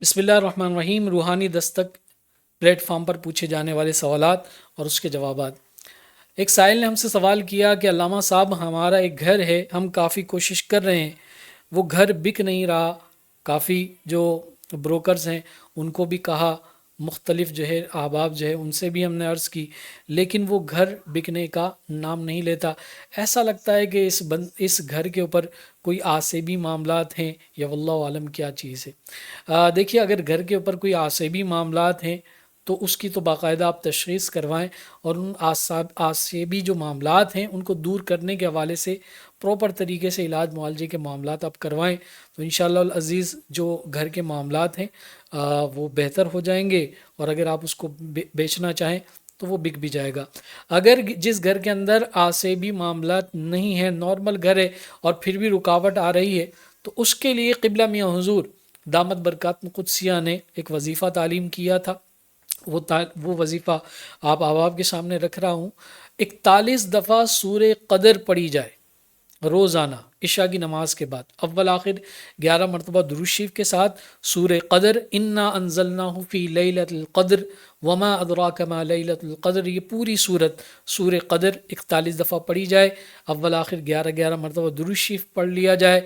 बिस्मिल्लाहिर्रहमानिर्रहीम। रूहानी Dastak plate form पर पूछे जाने वाले सवालात और उसके जवाबात। एक साइल ने हमसे सवाल किया कि अल्लामा साहब, हमारा एक घर है, हम काफ़ी कोशिश कर रहे हैं, वो घर बिक नहीं रहा। काफ़ी जो ब्रोकर्स हैं उनको भी कहा, मुख्तलिफ जो है अहबाब जो है उनसे भी हमने अर्ज़ की, लेकिन वो घर बिकने का नाम नहीं लेता। ऐसा लगता है कि इस घर के ऊपर कोई आसेबी मामलात हैं या वल्लाहु आलम क्या चीज़ है। देखिए, अगर घर के ऊपर कोई आसेबी मामलात हैं तो उसकी तो बाकायदा आप तशख़ीस करवाएं और उन आसेबी जो मामलात हैं उनको दूर करने के हवाले से प्रॉपर तरीके से इलाज मुआलजे के मामलात आप करवाएं तो इंशाअल्लाह अज़ीज़ जो घर के मामलात हैं वो बेहतर हो जाएंगे। और अगर आप उसको बेचना चाहें तो वो बिक भी जाएगा। अगर जिस घर के अंदर आसेबी मामलात नहीं है, नॉर्मल घर है और फिर भी रुकावट आ रही है, तो उसके लिए क़िबला मियाँ हुज़ूर दामत बरकात कुद्सिया ने एक वजीफ़ा तालीम किया था। वो वजीफ़ा आप आवाब के सामने रख रहा हूँ। 41 दफ़ा सूरे कदर पढ़ी जाए रोज़ाना इशा की नमाज के बाद, अव्वल आखिर 11 मरतबा दुरूद शरीफ के साथ सूरे कदर, इन्ना अंज़लनाहु फ़ी लैलतिल क़द्र वमा अदराका मा लैलतुल क़द्र, ये पूरी सूरत सूरे कदर 41 दफ़ा पढ़ी जाए। अव्वल आखिर 11 मरतबा दुरूद शरीफ पढ़ लिया जाए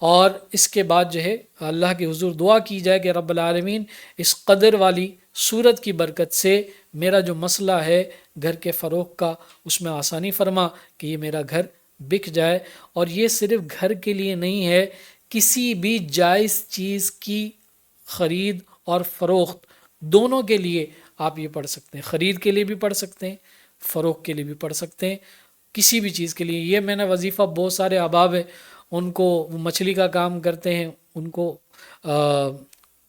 और इसके बाद जो है अल्लाह के हुजूर दुआ की जाए कि रब्बुल आलमीन इस कदर वाली सूरत की बरकत से मेरा जो मसला है घर के फ़रोग़ का, उसमें आसानी फरमा कि ये मेरा घर बिक जाए। और ये सिर्फ़ घर के लिए नहीं है, किसी भी जायज़ चीज़ की ख़रीद और फ़रोख्त दोनों के लिए आप ये पढ़ सकते हैं। ख़रीद के लिए भी पढ़ सकते हैं, फ़रोख्त के लिए भी पढ़ सकते हैं, किसी भी चीज़ के लिए। ये मैंने वजीफ़ा बहुत सारे अहबाब है उनको, मछली का काम करते हैं, उनको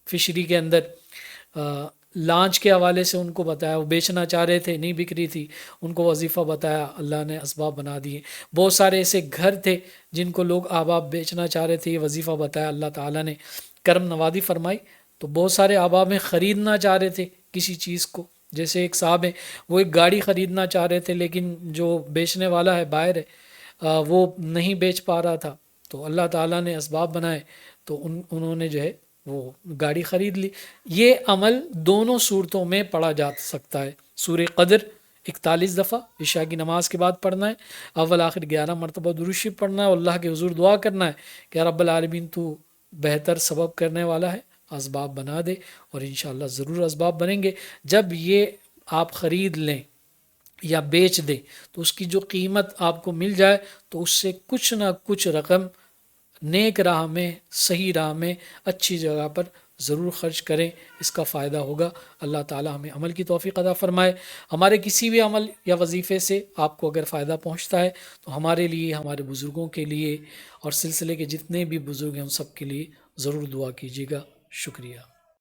फ़िशरी के अंदर लांच के हवाले से उनको बताया, वो बेचना चाह रहे थे, नहीं बिक रही थी, उनको वजीफ़ा बताया, अल्लाह ने असबाब बना दिए। बहुत सारे ऐसे घर थे जिनको लोग अहबाब बेचना चाह रहे थे, ये वजीफ़ा बताया, अल्लाह ताला ने करम नवाज़ी फरमाई। तो बहुत सारे अहबाब में ख़रीदना चाह रहे थे किसी चीज़ को, जैसे एक साहब हैं वो एक गाड़ी ख़रीदना चाह रहे थे, लेकिन जो बेचने वाला है बाहर है वो नहीं बेच पा रहा था, तो अल्लाह ताला ने असबाब बनाए तो उन्होंने जो है वो गाड़ी ख़रीद ली। ये अमल दोनों सूरतों में पढ़ा जा सकता है। सूरे कदर 41 दफ़ा इशा की नमाज के बाद पढ़ना है, अव्वल आखिर 11 मरतबा दुरूद शरीफ पढ़ना है और अल्लाह के हुजूर दुआ करना है कि रब्बुल आलमीन तू बेहतर सबब करने वाला है, असबाब बना दे। और इंशाअल्लाह ज़रूर असबाब बनेंगे। जब ये आप ख़रीद लें या बेच दें तो उसकी जो कीमत आपको मिल जाए तो उससे कुछ ना कुछ रकम नेक राह में, सही राह में, अच्छी जगह पर ज़रूर ख़र्च करें, इसका फ़ायदा होगा। अल्लाह ताला हमें अमल की तौफ़ीक़ अता फ़रमाए। हमारे किसी भी अमल या वजीफ़े से आपको अगर फ़ायदा पहुँचता है तो हमारे लिए, हमारे बुज़ुर्गों के लिए और सिलसिले के जितने भी बुज़ुर्ग हैं उन सब के लिए ज़रूर दुआ कीजिएगा। शुक्रिया।